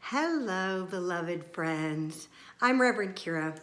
Hello, beloved friends. I'm Reverend Kyra,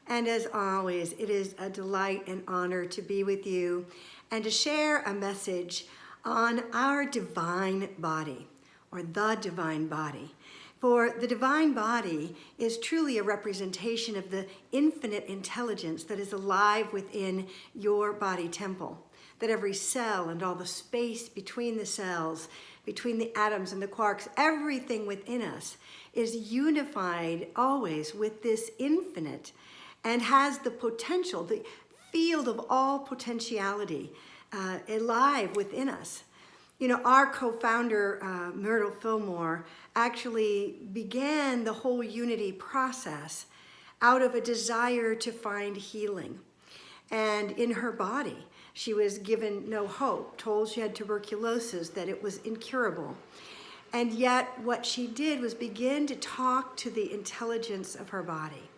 and as always, it is a delight and honor to be with you and to share a message on our divine body, or the divine body. For the divine body is truly a representation of the infinite intelligence that is alive within your body temple. That every cell and all the space between the cells, between the atoms and the quarks, everything within us is unified always with this infinite and has the potential, the field of all potentiality alive within us. You know, our co-founder, Myrtle Fillmore, actually began the whole unity process out of a desire to find healing. And in her body, she was given no hope, told she had tuberculosis, that it was incurable. And yet what she did was begin to talk to the intelligence of her body,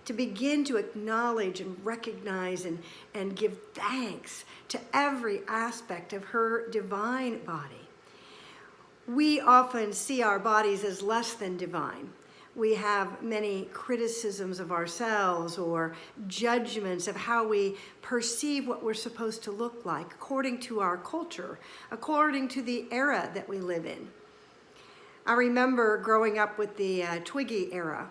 to begin to acknowledge and recognize and give thanks to every aspect of her divine body. We often see our bodies as less than divine. We have many criticisms of ourselves or judgments of how we perceive what we're supposed to look like according to our culture, according to the era that we live in. I remember growing up with the Twiggy era.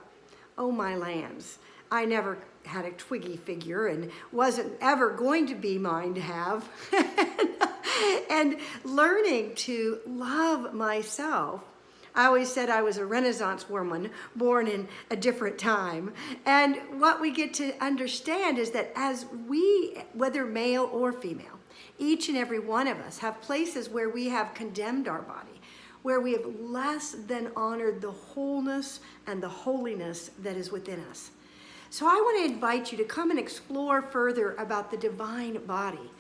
Oh my lambs. I never had a Twiggy figure and wasn't ever going to be mine to have. And learning to love myself. I always said I was a Renaissance woman born in a different time. And what we get to understand is that as we, whether male or female, each and every one of us have places where we have condemned our body, where we have less than honored the wholeness and the holiness that is within us. So I want to invite you to come and explore further about the divine body.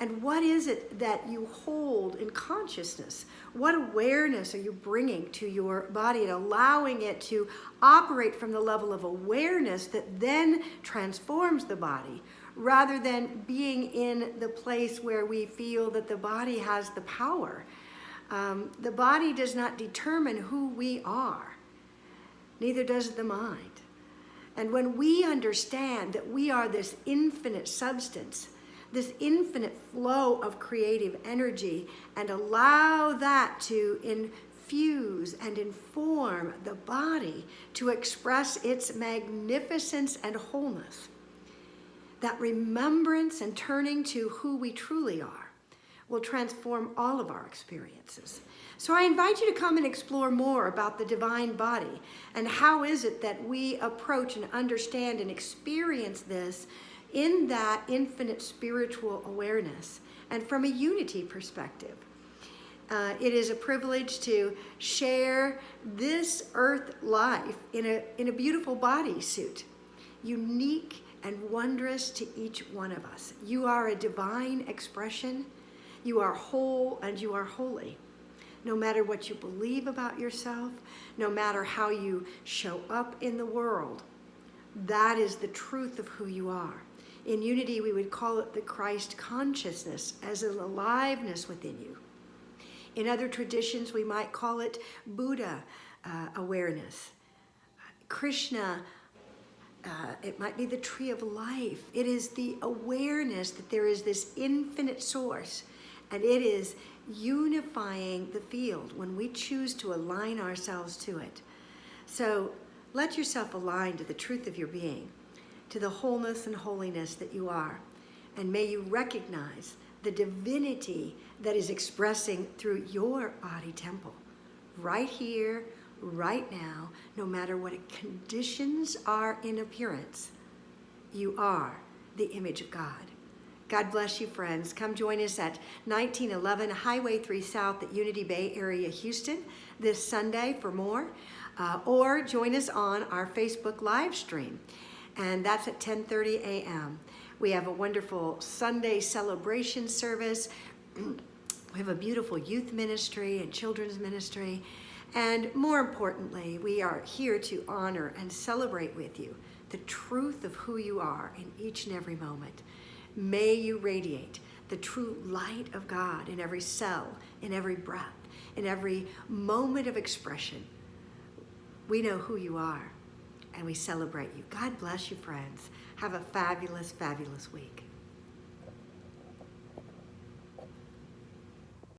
And what is it that you hold in consciousness? What awareness are you bringing to your body and allowing it to operate from the level of awareness that then transforms the body, rather than being in the place where we feel that the body has the power? The body does not determine who we are, neither does the mind. And when we understand that we are this infinite substance, this infinite flow of creative energy, and allow that to infuse and inform the body to express its magnificence and wholeness, that remembrance and turning to who we truly are will transform all of our experiences. So I invite you to come and explore more about the divine body and how is it that we approach and understand and experience this in that infinite spiritual awareness and from a unity perspective. It is a privilege to share this earth life in a beautiful bodysuit, unique and wondrous to each one of us. You are a divine expression. You are whole and you are holy. No matter what you believe about yourself, no matter how you show up in the world, that is the truth of who you are. In unity, we would call it the Christ consciousness as an aliveness within you. In other traditions, we might call it Buddha awareness. Krishna, it might be the tree of life. It is the awareness that there is this infinite source, and it is unifying the field when we choose to align ourselves to it. So let yourself align to the truth of your being, to the wholeness and holiness that you are. And may you recognize the divinity that is expressing through your body temple, right here, right now, no matter what conditions are in appearance. You are the image of God. God bless you, friends. Come join us at 1911 Highway 3 South at Unity Bay Area, Houston, this Sunday for more. Or join us on our Facebook live stream. And that's at 10:30 a.m. We have a wonderful Sunday celebration service. We have a beautiful youth ministry and children's ministry. And more importantly, we are here to honor and celebrate with you the truth of who you are in each and every moment. May you radiate the true light of God in every cell, in every breath, in every moment of expression. We know who you are, and we celebrate you. God bless you, friends. Have a fabulous, fabulous week.